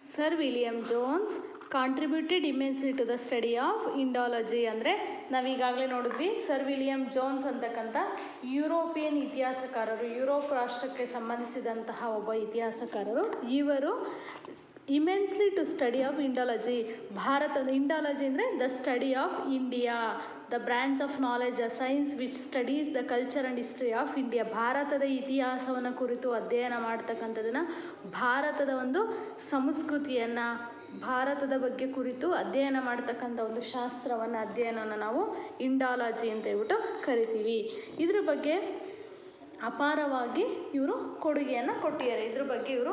Sir William Jones contributed immensely to the study of Indology. ಅಂದರೆ ನಾವೀಗಾಗಲೇ ನೋಡಿದ್ವಿ, Sir William Jones ಅಂತಕ್ಕಂಥ European ಇತಿಹಾಸಕಾರರು, ಯುರೋಪ್ ರಾಷ್ಟ್ರಕ್ಕೆ ಸಂಬಂಧಿಸಿದಂತಹ ಒಬ್ಬ ಇತಿಹಾಸಕಾರರು. ಇವರು immensely to study of Indology, ಭಾರತದ ಇಂಡಾಲಜಿ ಅಂದರೆ the study of India, the branch of knowledge, a science which studies the culture and history of India. ಭಾರತದ ಇತಿಹಾಸವನ್ನು ಕುರಿತು ಅಧ್ಯಯನ ಮಾಡ್ತಕ್ಕಂಥದ್ದನ್ನು, ಭಾರತದ ಒಂದು ಸಂಸ್ಕೃತಿಯನ್ನು, ಭಾರತದ ಬಗ್ಗೆ ಕುರಿತು ಅಧ್ಯಯನ ಮಾಡ್ತಕ್ಕಂಥ ಒಂದು ಶಾಸ್ತ್ರವನ್ನು, ಅಧ್ಯಯನವನ್ನು ನಾವು ಇಂಡಾಲಜಿ ಅಂತ ಹೇಳ್ಬಿಟ್ಟು ಕರಿತೀವಿ. ಇದ್ರ ಬಗ್ಗೆ ಅಪಾರವಾಗಿ ಇವರು ಕೊಡುಗೆಯನ್ನು ಕೊಟ್ಟಿದ್ದಾರೆ. ಇದ್ರ ಬಗ್ಗೆ ಇವರು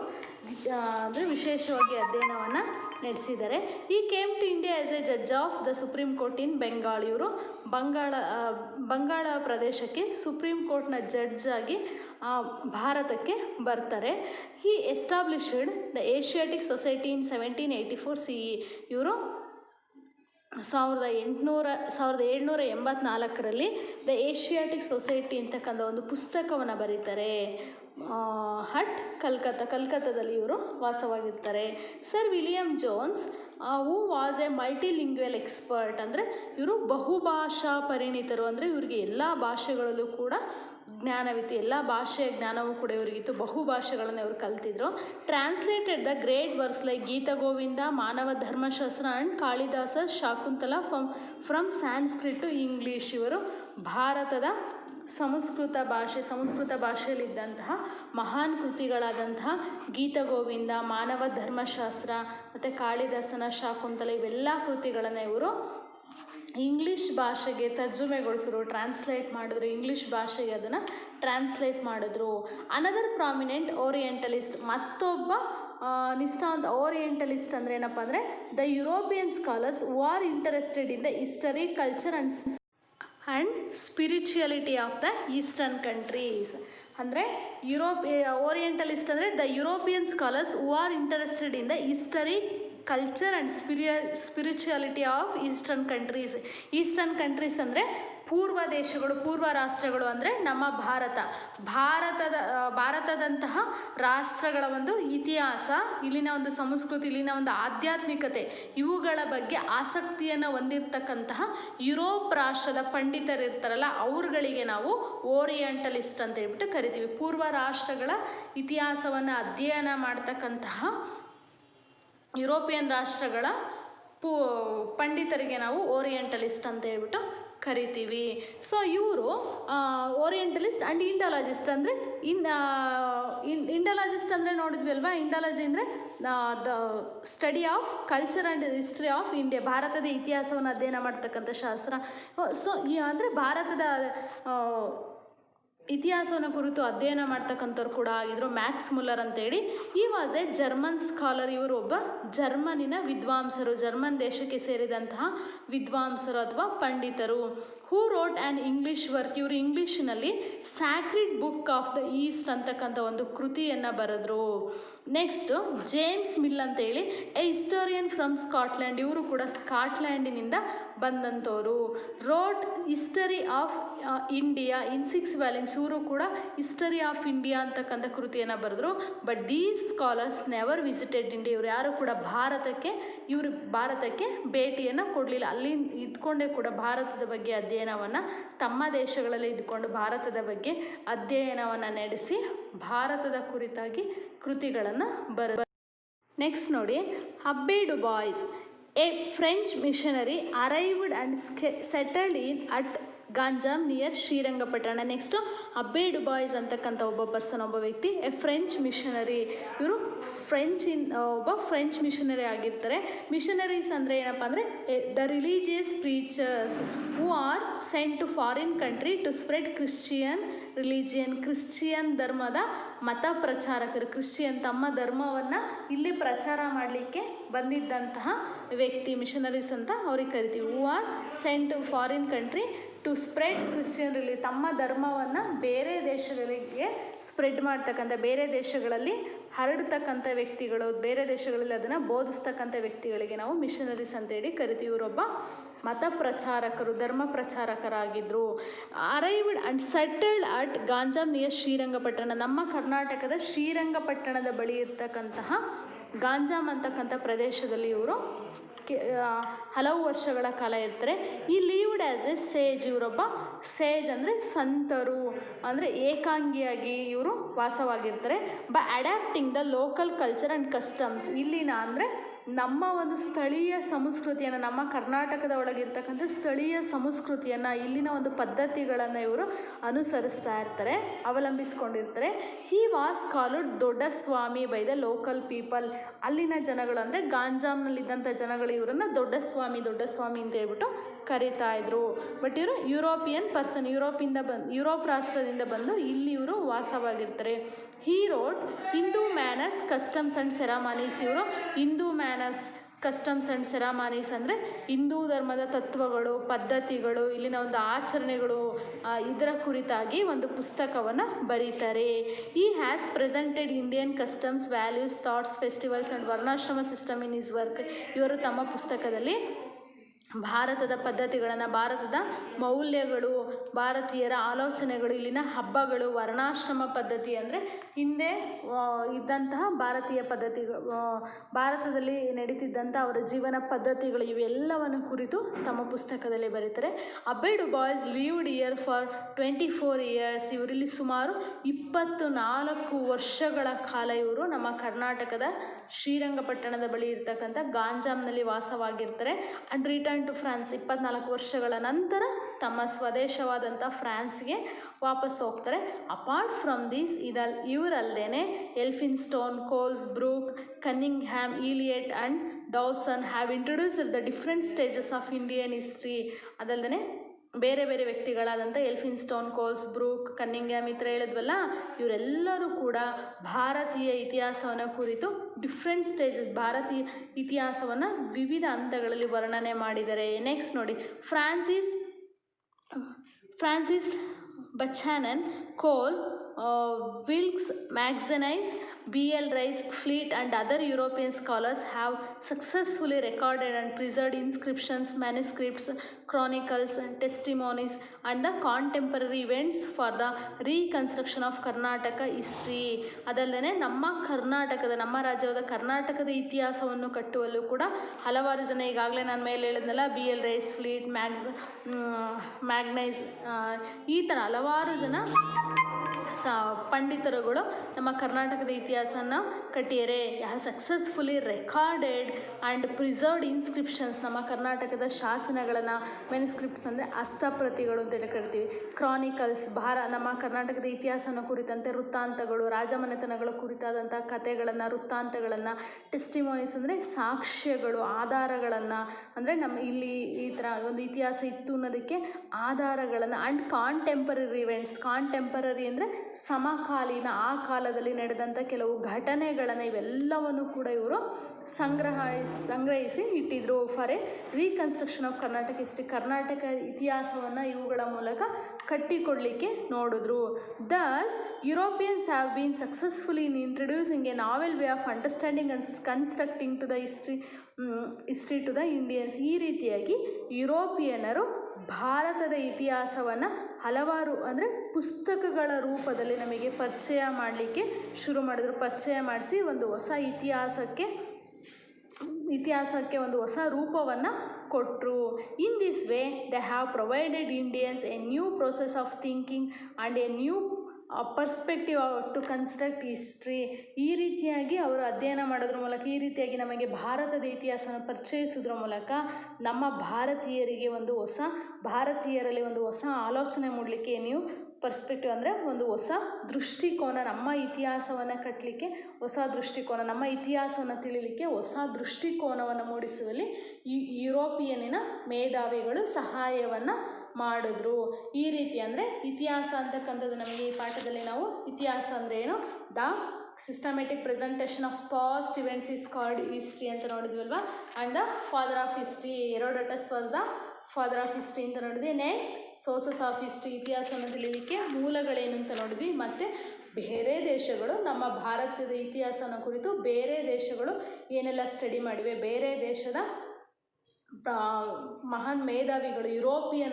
ಅಂದರೆ ವಿಶೇಷವಾಗಿ ಅಧ್ಯಯನವನ್ನು ನಡೆಸಿದ್ದಾರೆ. He came to India as a judge of the supreme court in Bengal. ಇವರು ಬಂಗಾಳ ಪ್ರದೇಶಕ್ಕೆ ಸುಪ್ರೀಂ ಕೋರ್ಟ್ನ ಜಡ್ಜ್ ಆಗಿ ಭಾರತಕ್ಕೆ ಬರ್ತಾರೆ. He established the Asiatic society in 1784 CE. ಇವರು 1784ರಲ್ಲಿ ದ ಏಷಿಯಾಟಿಕ್ ಸೊಸೈಟಿ ಅಂತಕ್ಕಂಥ ಒಂದು ಪುಸ್ತಕವನ್ನು ಬರೀತಾರೆ. ಕಲ್ಕತ್ತಾದಲ್ಲಿ ಇವರು ವಾಸವಾಗಿರ್ತಾರೆ. Sir William Jones who was a multilingual expert. ಅಂದರೆ ಇವರು ಬಹುಭಾಷಾ ಪರಿಣಿತರು. ಅಂದರೆ ಇವರಿಗೆ ಎಲ್ಲ ಭಾಷೆಗಳಲ್ಲೂ ಕೂಡ ಜ್ಞಾನವಿತ್ತು, ಎಲ್ಲ ಭಾಷೆಯ ಜ್ಞಾನವೂ ಕೂಡ ಇವರಿಗಿತ್ತು, ಬಹುಭಾಷೆಗಳನ್ನು ಇವರು ಕಲ್ತಿದ್ರು. Translated the great works like Gitagovinda, Manava Dharmashastra and Kalidasa Shakuntala from Sanskrit to English. ಇವರು ಭಾರತದ ಸಂಸ್ಕೃತ ಭಾಷೆಯಲ್ಲಿದ್ದಂತಹ ಮಹಾನ್ ಕೃತಿಗಳಾದಂತಹ ಗೀತಗೋವಿಂದ, ಮಾನವ ಧರ್ಮಶಾಸ್ತ್ರ ಮತ್ತು ಕಾಳಿದಾಸನ ಶಾಕುಂತಲ ಇವೆಲ್ಲ ಕೃತಿಗಳನ್ನು ಇವರು ಇಂಗ್ಲೀಷ್ ಭಾಷೆಗೆ ತರ್ಜುಮೆಗೊಳಿಸಿದ್ರು, ಟ್ರಾನ್ಸ್ಲೇಟ್ ಮಾಡಿದ್ರು. ಇಂಗ್ಲೀಷ್ ಭಾಷೆಗೆ ಅದನ್ನು ಟ್ರಾನ್ಸ್ಲೇಟ್ ಮಾಡಿದ್ರು. ಅನದರ್ ಪ್ರಾಮಿನೆಂಟ್ ಓರಿಯೆಂಟಲಿಸ್ಟ್, ಮತ್ತೊಬ್ಬ ನಿಷ್ಠಾವಂತ ಓರಿಯೆಂಟಲಿಸ್ಟ್ ಅಂದರೆ ಏನಪ್ಪ ಅಂದರೆ the European scholars who are interested in the history, culture and spirituality of the eastern countries. ಅಂದರೆ ಓರಿಯೆಂಟಲಿಸ್ಟ್ ಅಂದರೆ the European scholars who are interested in the history, culture and spirituality of eastern countries. Eastern countries ಅಂದರೆ ಪೂರ್ವ ದೇಶಗಳು, ಪೂರ್ವ ರಾಷ್ಟ್ರಗಳು. ಅಂದರೆ ನಮ್ಮ ಭಾರತದಂತಹ ರಾಷ್ಟ್ರಗಳ ಒಂದು ಇತಿಹಾಸ, ಇಲ್ಲಿನ ಒಂದು ಸಂಸ್ಕೃತಿ, ಇಲ್ಲಿನ ಒಂದು ಆಧ್ಯಾತ್ಮಿಕತೆ, ಇವುಗಳ ಬಗ್ಗೆ ಆಸಕ್ತಿಯನ್ನು ಹೊಂದಿರತಕ್ಕಂತಹ ಯುರೋಪ್ ರಾಷ್ಟ್ರದ ಪಂಡಿತರಿರ್ತಾರಲ್ಲ, ಅವ್ರುಗಳಿಗೆ ನಾವು ಓರಿಯೆಂಟಲಿಸ್ಟ್ ಅಂತ ಹೇಳ್ಬಿಟ್ಟು ಕರಿತೀವಿ. ಪೂರ್ವ ರಾಷ್ಟ್ರಗಳ ಇತಿಹಾಸವನ್ನು ಅಧ್ಯಯನ ಮಾಡ್ತಕ್ಕಂತಹ ಯುರೋಪಿಯನ್ ರಾಷ್ಟ್ರಗಳ ಪಂಡಿತರಿಗೆ ನಾವು ಓರಿಯೆಂಟಲಿಸ್ಟ್ ಅಂತ ಹೇಳ್ಬಿಟ್ಟು ಕರಿತೀವಿ. ಸೊ ಇವರು ಓರಿಯೆಂಟಲಿಸ್ಟ್ ಆ್ಯಂಡ್ ಇಂಡಾಲಜಿಸ್ಟ್. ಅಂದರೆ ಇಂಡಾಲಜಿಸ್ಟ್ ಅಂದರೆ ನೋಡಿದ್ವಿ ಅಲ್ವಾ, ಇಂಡಾಲಜಿ ಅಂದರೆ the study of culture and history of India, ಭಾರತದ ಇತಿಹಾಸವನ್ನು ಅಧ್ಯಯನ ಮಾಡ್ತಕ್ಕಂಥ ಶಾಸ್ತ್ರ. ಸೊ ಅಂದರೆ ಭಾರತದ ಇತಿಹಾಸವನ್ನು ಕುರಿತು ಅಧ್ಯಯನ ಮಾಡ್ತಕ್ಕಂಥವ್ರು ಕೂಡ ಆಗಿದ್ರು. ಮ್ಯಾಕ್ಸ್ ಮುಲ್ಲರ್ ಅಂತೇಳಿ, ಈ ವಾಸ್ ಎ ಜರ್ಮನ್ ಸ್ಕಾಲರ್. ಇವರು ಒಬ್ಬ ಜರ್ಮನಿನ ವಿದ್ವಾಂಸರು, ಜರ್ಮನ್ ದೇಶಕ್ಕೆ ಸೇರಿದಂತಹ ವಿದ್ವಾಂಸರು ಅಥವಾ ಪಂಡಿತರು. Who wrote an English work. ಇವರು ಇಂಗ್ಲೀಷ್ನಲ್ಲಿ sacred book of the east ಅಂತಕ್ಕಂಥ ಒಂದು ಕೃತಿಯನ್ನು ಬರೆದ್ರು. ನೆಕ್ಸ್ಟು ಜೇಮ್ಸ್ ಮಿಲ್ ಅಂತೇಳಿ ಎ ಹಿಸ್ಟೋರಿಯನ್ ಫ್ರಮ್ ಸ್ಕಾಟ್ಲ್ಯಾಂಡ್. ಇವರು ಕೂಡ ಸ್ಕಾಟ್ಲ್ಯಾಂಡಿನಿಂದ ಬಂದಂಥವರು. Wrote history of India in 6 volumes. ಇವರು ಕೂಡ ಹಿಸ್ಟರಿ ಆಫ್ ಇಂಡಿಯಾ ಅಂತಕ್ಕಂಥ ಕೃತಿಯನ್ನು ಬರೆದ್ರು. But these scholars never visited India. ಇವರು ಯಾರು ಕೂಡ ಭಾರತಕ್ಕೆ ಭೇಟಿಯನ್ನು ಕೊಡಲಿಲ್ಲ. ಅಲ್ಲಿ ಇದ್ಕೊಂಡೇ ಕೂಡ ಭಾರತದ ಬಗ್ಗೆ ಅಧ್ಯಯನವನ್ನು, ತಮ್ಮ ದೇಶಗಳಲ್ಲಿ ಇದ್ಕೊಂಡು ಭಾರತದ ಬಗ್ಗೆ ಅಧ್ಯಯನವನ್ನು ನಡೆಸಿ ಭಾರತದ ಕುರಿತಾಗಿ ಕೃತಿಗಳನ್ನು ನೆಕ್ಸ್ಟ್ ನೋಡಿ, Abbe Dubois, a French missionary arrived and settled in at Ganjam near Srirangapatna. Next Abbe Dubois ಅಂತಕ್ಕಂಥ ಒಬ್ಬ ವ್ಯಕ್ತಿ, ಎ ಫ್ರೆಂಚ್ ಮಿಷನರಿ. ಇವರು ಒಬ್ಬ ಫ್ರೆಂಚ್ ಮಿಷನರಿ ಆಗಿರ್ತಾರೆ. ಮಿಷನರೀಸ್ ಅಂದರೆ ಏನಪ್ಪ ಅಂದರೆ the religious preachers who are sent to foreign country to spread Christian religion. Christian ಧರ್ಮದ ಮತ ಪ್ರಚಾರಕರು, ತಮ್ಮ ಧರ್ಮವನ್ನು ಇಲ್ಲಿ ಪ್ರಚಾರ ಮಾಡಲಿಕ್ಕೆ ಬಂದಿದ್ದಂತಹ ವ್ಯಕ್ತಿ ಮಿಷನರೀಸ್ ಅಂತ ಅವ್ರಿಗೆ ಕರಿತೀವಿ. Who are sent to foreign country to spread Christian religion. ತಮ್ಮ ಧರ್ಮವನ್ನು ಬೇರೆ ದೇಶಗಳಿಗೆ ಸ್ಪ್ರೆಡ್ ಮಾಡ್ತಕ್ಕಂಥ, ಬೇರೆ ದೇಶಗಳಲ್ಲಿ ಹರಡ್ತಕ್ಕಂಥ ವ್ಯಕ್ತಿಗಳು, ಬೇರೆ ದೇಶಗಳಲ್ಲಿ ಅದನ್ನು ಬೋಧಿಸ್ತಕ್ಕಂಥ ವ್ಯಕ್ತಿಗಳಿಗೆ ನಾವು ಮಿಷನರೀಸ್ ಅಂತೇಳಿ ಕರಿತೀವಿ. ಇವರೊಬ್ಬ ಮತ ಪ್ರಚಾರಕರು, ಧರ್ಮ ಪ್ರಚಾರಕರಾಗಿದ್ದರು. Arrived and settled at Ganjam near Srirangapatna. ನಮ್ಮ ಕರ್ನಾಟಕದ ಶ್ರೀರಂಗಪಟ್ಟಣದ ಬಳಿ ಇರ್ತಕ್ಕಂತಹ ಗಾಂಜಾಮ್ ಅಂತಕ್ಕಂಥ ಪ್ರದೇಶದಲ್ಲಿ ಇವರು ಹಲವು ವರ್ಷಗಳ ಕಾಲ ಇರ್ತಾರೆ. He lived as a sage, ಇವರೊಬ್ಬ ಸೇಜ್ ಅಂದರೆ ಸಂತರು, ಅಂದರೆ ಏಕಾಂಗಿಯಾಗಿ ಇವರು ವಾಸವಾಗಿರ್ತಾರೆ. By adapting the local culture and customs, ಇಲ್ಲಿನ ಅಂದರೆ ನಮ್ಮ ಒಂದು ಸ್ಥಳೀಯ ಸಂಸ್ಕೃತಿಯನ್ನು, ನಮ್ಮ ಕರ್ನಾಟಕದ ಒಳಗಿರ್ತಕ್ಕಂಥ ಸ್ಥಳೀಯ ಸಂಸ್ಕೃತಿಯನ್ನು, ಇಲ್ಲಿನ ಒಂದು ಪದ್ಧತಿಗಳನ್ನು ಇವರು ಅನುಸರಿಸ್ತಾ ಇರ್ತಾರೆ, ಅವಲಂಬಿಸ್ಕೊಂಡಿರ್ತಾರೆ. ಹಿ ವಾಸ್ ಕಾಲ್ಡ್ ದೊಡ್ಡ ಸ್ವಾಮಿ ಬೈ ದ ಲೋಕಲ್ ಪೀಪಲ್, ಅಲ್ಲಿನ ಜನಗಳು ಅಂದರೆ ಗಾಂಜಾಮ್ನಲ್ಲಿದ್ದಂಥ ಜನಗಳು ಇವರನ್ನು ದೊಡ್ಡ ಸ್ವಾಮಿ ಅಂತ ಹೇಳ್ಬಿಟ್ಟು ಕರೀತಾ ಇದ್ರು. ಬಟ್ ಇವರು ಯುರೋಪಿಯನ್ ಪರ್ಸನ್, ಯುರೋಪ್ ರಾಷ್ಟ್ರದಿಂದ ಬಂದು ಇಲ್ಲಿ ಇವರು ವಾಸವಾಗಿರ್ತಾರೆ. He wrote Hindu manners customs and ceremonies, ಇವರು Hindu manners customs and ceremonies ಅಂದರೆ ಹಿಂದೂ ಧರ್ಮದ ತತ್ವಗಳು, ಪದ್ಧತಿಗಳು, ಇಲ್ಲಿನ ಒಂದು ಆಚರಣೆಗಳು, ಇದರ ಕುರಿತಾಗಿ ಒಂದು ಪುಸ್ತಕವನ್ನು ಬರೀತಾರೆ. He has presented Indian customs, values, thoughts, festivals and varnashrama system in his work. ಇವರು ತಮ್ಮ ಪುಸ್ತಕದಲ್ಲಿ ಭಾರತದ ಪದ್ಧತಿಗಳನ್ನು, ಭಾರತದ ಮೌಲ್ಯಗಳು, ಭಾರತೀಯರ ಆಲೋಚನೆಗಳು, ಇಲ್ಲಿನ ಹಬ್ಬಗಳು, ವರ್ಣಾಶ್ರಮ ಪದ್ಧತಿ ಅಂದರೆ ಹಿಂದೆ ಇದ್ದಂತಹ ಭಾರತೀಯ ಪದ್ಧತಿಗಳು, ಭಾರತದಲ್ಲಿ ನಡೀತಿದ್ದಂಥ ಅವರ ಜೀವನ ಪದ್ಧತಿಗಳು, ಇವೆಲ್ಲವನ್ನು ಕುರಿತು ತಮ್ಮ ಪುಸ್ತಕದಲ್ಲಿ ಬರೀತಾರೆ. Abe do boys lived year for 24 years, ಇವರಲ್ಲಿ ಸುಮಾರು 24 ವರ್ಷಗಳ ಕಾಲ ಇವರು ನಮ್ಮ ಕರ್ನಾಟಕದ ಶ್ರೀರಂಗಪಟ್ಟಣದ ಬಳಿ ಇರ್ತಕ್ಕಂಥ ಗಾಂಜಾಮ್ನಲ್ಲಿ ವಾಸವಾಗಿರ್ತಾರೆ. ಆ್ಯಂಡ್ ರಿಟರ್ನ್ ಟು ಫ್ರಾನ್ಸ್, 24 ವರ್ಷಗಳ ನಂತರ ತಮ್ಮ ಸ್ವದೇಶವಾದಂಥ ಫ್ರಾನ್ಸ್ಗೆ ವಾಪಸ್ ಹೋಗ್ತಾರೆ. ಅಪಾರ್ಟ್ ಫ್ರಮ್ ದೀಸ್ ಇವರಲ್ಲದೆ Elphinstone, Coles, Brooke, Cunningham, Elliot and Dawson have introduced the different stages of Indian history. ಅದಲ್ಲದೆ ಬೇರೆ ಬೇರೆ ವ್ಯಕ್ತಿಗಳಾದಂಥ ಎಲ್ಫಿನ್ಸ್ಟೋನ್, ಕೋಲ್ಸ್, ಬ್ರೂಕ್, ಕನ್ನಿಂಗ್ಹ್ಯಾಮ್ ಈ ಥರ ಹೇಳಿದ್ವಲ್ಲ, ಇವರೆಲ್ಲರೂ ಕೂಡ ಭಾರತೀಯ ಇತಿಹಾಸವನ್ನು ಕುರಿತು ಡಿಫ್ರೆಂಟ್ ಸ್ಟೇಜಸ್, ಭಾರತೀಯ ಇತಿಹಾಸವನ್ನು ವಿವಿಧ ಹಂತಗಳಲ್ಲಿ ವರ್ಣನೆ ಮಾಡಿದ್ದಾರೆ. ನೆಕ್ಸ್ಟ್ ನೋಡಿ, ಫ್ರಾನ್ಸಿಸ್ ಬಚಾನನ್, ಕೋಲ್, Wilkes, ಮ್ಯಾಗ್ಸನೈಸ್, B.L. Rice, Fleet and other European scholars have successfully recorded and preserved inscriptions, manuscripts, chronicles, testimonies and the contemporary events for the reconstruction of Karnataka history. ಅದಲ್ಲದೆ ನಮ್ಮ ರಾಜ್ಯವಾದ ಕರ್ನಾಟಕದ ಇತಿಹಾಸವನ್ನು ಕಟ್ಟುವಲ್ಲೂ ಕೂಡ ಹಲವಾರು ಜನ, ಈಗಾಗಲೇ ನಾನು ಮೇಲೆ ಹೇಳಿದ್ನಲ್ಲ, B.L. Rice, Fleet, ಮ್ಯಾಗ್ನೈಸ್, ಈ ಥರ ಹಲವಾರು ಜನ ಪಂಡಿತರುಗಳು ನಮ್ಮ ಕರ್ನಾಟಕದ ಇತಿಹಾಸನ ಕಟ್ಟಿಯರೆ. Successfully recorded and preserved inscriptions, ನಮ್ಮ ಕರ್ನಾಟಕದ ಶಾಸನಗಳನ್ನು, ಮೆನ್ಸ್ಕ್ರಿಪ್ಟ್ಸ್ ಅಂದರೆ ಹಸ್ತಪ್ರತಿಗಳು ಅಂತೇಳಿ ಕರಿತೀವಿ. ಕ್ರಾನಿಕಲ್ಸ್, ನಮ್ಮ ಕರ್ನಾಟಕದ ಇತಿಹಾಸನ ಕುರಿತಂತೆ ವೃತ್ತಾಂತಗಳು, ರಾಜಮನೆತನಗಳ ಕುರಿತಾದಂಥ ಕಥೆಗಳನ್ನು, ವೃತ್ತಾಂತಗಳನ್ನು. ಟೆಸ್ಟಿಮೋನೀಸ್ ಅಂದರೆ ಸಾಕ್ಷ್ಯಗಳು, ಆಧಾರಗಳನ್ನು, ಅಂದರೆ ನಮ್ಮ ಇಲ್ಲಿ ಈ ಥರ ಒಂದು ಇತಿಹಾಸ ಇತ್ತು ಅನ್ನೋದಕ್ಕೆ ಆಧಾರಗಳನ್ನು. ಆ್ಯಂಡ್ ಕಾಂಟೆಂಪರರಿ ಇವೆಂಟ್ಸ್, ಕಾಂಟೆಂಪರರಿ ಅಂದರೆ ಸಮಕಾಲೀನ, ಆ ಕಾಲದಲ್ಲಿ ನಡೆದಂಥ ಕೆಲವು ಘಟನೆಗಳನ್ನು, ಇವೆಲ್ಲವನ್ನು ಕೂಡ ಇವರು ಸಂಗ್ರಹಿಸಿ ಇಟ್ಟಿದ್ರು. For a reconstruction of Karnataka history, Karnataka ಇತಿಹಾಸವನ್ನು ಇವುಗಳ ಮೂಲಕ ಕಟ್ಟಿಕೊಡಲಿಕ್ಕೆ ನೋಡಿದ್ರು. Thus Europeans have been successfully in introducing a novel way of understanding and constructing to the history to the Indians. ಈ ರೀತಿಯಾಗಿ ಯುರೋಪಿಯನ್ನರು ಭಾರತದ ಇತಿಹಾಸವನ್ನು ಹಲವಾರು ಅಂದರೆ ಪುಸ್ತಕಗಳ ರೂಪದಲ್ಲಿ ನಮಗೆ ಪರಿಚಯ ಮಾಡಲಿಕ್ಕೆ ಶುರು ಮಾಡಿದ್ರು. ಪರಿಚಯ ಮಾಡಿಸಿ ಒಂದು ಹೊಸ ಇತಿಹಾಸಕ್ಕೆ ಒಂದು ಹೊಸ ರೂಪವನ್ನು ಕೊಟ್ಟರು. In this way they have provided Indians a new process of thinking and a new perspective to construct history. ಈ ರೀತಿಯಾಗಿ ಅವರು ಅಧ್ಯಯನ ಮಾಡೋದ್ರ ಮೂಲಕ, ಈ ರೀತಿಯಾಗಿ ನಮಗೆ ಭಾರತದ ಇತಿಹಾಸನ ಪರಿಚಯಿಸೋದ್ರ ಮೂಲಕ ನಮ್ಮ ಭಾರತೀಯರಲ್ಲಿ ಒಂದು ಹೊಸ ಆಲೋಚನೆ ಮೂಡಲಿಕ್ಕೆ, ನೀವು ಪರ್ಸ್ಪೆಕ್ಟಿವ್ ಅಂದರೆ ಒಂದು ಹೊಸ ದೃಷ್ಟಿಕೋನ, ನಮ್ಮ ಇತಿಹಾಸವನ್ನು ಕಟ್ಟಲಿಕ್ಕೆ ಹೊಸ ದೃಷ್ಟಿಕೋನ, ನಮ್ಮ ಇತಿಹಾಸವನ್ನು ತಿಳಿಲಿಕ್ಕೆ ಹೊಸ ದೃಷ್ಟಿಕೋನವನ್ನು ಮೂಡಿಸುವಲ್ಲಿ ಯುರೋಪಿಯನ್ನಿನ ಮೇಧಾವಿಗಳು ಸಹಾಯವನ್ನು ಮಾಡಿದ್ರು. ಈ ರೀತಿ ಅಂದರೆ ಇತಿಹಾಸ ಅಂತಕ್ಕಂಥದ್ದು ನಮಗೆ ಈ ಪಾಠದಲ್ಲಿ ನಾವು ಇತಿಹಾಸ ಅಂದರೆ ಏನು, the systematic presentation of past events is called history ಅಂತ ನೋಡಿದ್ವಲ್ವ. And the father of history, Herodotus was the father of history ಅಂತ ನೋಡಿದ್ವಿ. ನೆಕ್ಸ್ಟ್ ಸೋರ್ಸಸ್ ಆಫ್ ಹಿಸ್ಟ್ರಿ, ಇತಿಹಾಸವನ್ನು ತಿಳಿಯಲಿಕ್ಕೆ ಮೂಲಗಳೇನು ಅಂತ ನೋಡಿದ್ವಿ. ಮತ್ತು ಬೇರೆ ದೇಶಗಳು ನಮ್ಮ ಭಾರತದ ಇತಿಹಾಸನ ಕುರಿತು ಬೇರೆ ದೇಶಗಳು ಏನೆಲ್ಲ ಸ್ಟಡಿ ಮಾಡಿವೆ, ಬೇರೆ ದೇಶದ ಮಹಾನ್ ಮೇಧಾವಿಗಳು,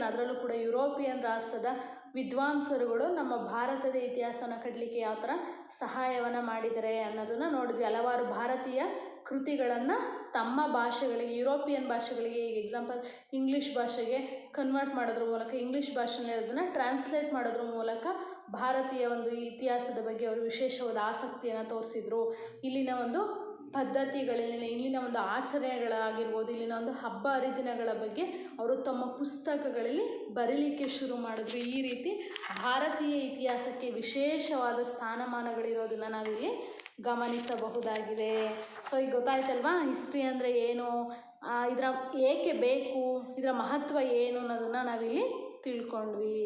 ಅದರಲ್ಲೂ ಕೂಡ ಯುರೋಪಿಯನ್ ರಾಷ್ಟ್ರದ ವಿದ್ವಾಂಸರುಗಳು ನಮ್ಮ ಭಾರತದ ಇತಿಹಾಸನ ಕಟ್ಟಲಿಕ್ಕೆ ಯಾವ ಥರ ಸಹಾಯವನ್ನು ಮಾಡಿದ್ದಾರೆ ಅನ್ನೋದನ್ನು ನೋಡಿದ್ವಿ. ಹಲವಾರು ಭಾರತೀಯ ಕೃತಿಗಳನ್ನು ತಮ್ಮ ಭಾಷೆಗಳಿಗೆ, ಯುರೋಪಿಯನ್ ಭಾಷೆಗಳಿಗೆ, ಈಗ ಎಕ್ಸಾಂಪಲ್ ಇಂಗ್ಲೀಷ್ ಭಾಷೆಗೆ ಕನ್ವರ್ಟ್ ಮಾಡೋದ್ರ ಮೂಲಕ, ಇಂಗ್ಲೀಷ್ ಭಾಷೆಯಲ್ಲಿ ಅದನ್ನು ಟ್ರಾನ್ಸ್ಲೇಟ್ ಮಾಡೋದ್ರ ಮೂಲಕ ಭಾರತೀಯ ಒಂದು ಇತಿಹಾಸದ ಬಗ್ಗೆ ಅವರು ವಿಶೇಷವಾದ ಆಸಕ್ತಿಯನ್ನು ತೋರಿಸಿದ್ರು. ಇಲ್ಲಿನ ಒಂದು ಪದ್ಧತಿಗಳಲ್ಲಿ, ಇಲ್ಲಿನ ಒಂದು ಆಚರಣೆಗಳಾಗಿರ್ಬೋದು, ಇಲ್ಲಿನ ಒಂದು ಹಬ್ಬ ಹರಿದಿನಗಳ ಬಗ್ಗೆ ಅವರು ತಮ್ಮ ಪುಸ್ತಕಗಳಲ್ಲಿ ಬರೀಲಿಕ್ಕೆ ಶುರು ಮಾಡಿದ್ರು. ಈ ರೀತಿ ಭಾರತೀಯ ಇತಿಹಾಸಕ್ಕೆ ವಿಶೇಷವಾದ ಸ್ಥಾನಮಾನಗಳಿರೋದನ್ನು ನಾವಿಲ್ಲಿ ಗಮನಿಸಬಹುದಾಗಿದೆ. ಸೊ ಈಗ ಗೊತ್ತಾಯ್ತಲ್ವಾ ಹಿಸ್ಟ್ರಿ ಅಂದರೆ ಏನು, ಇದರ ಏಕೆ ಬೇಕು, ಇದರ ಮಹತ್ವ ಏನು ಅನ್ನೋದನ್ನು ನಾವಿಲ್ಲಿ ತಿಳ್ಕೊಂಡ್ವಿ.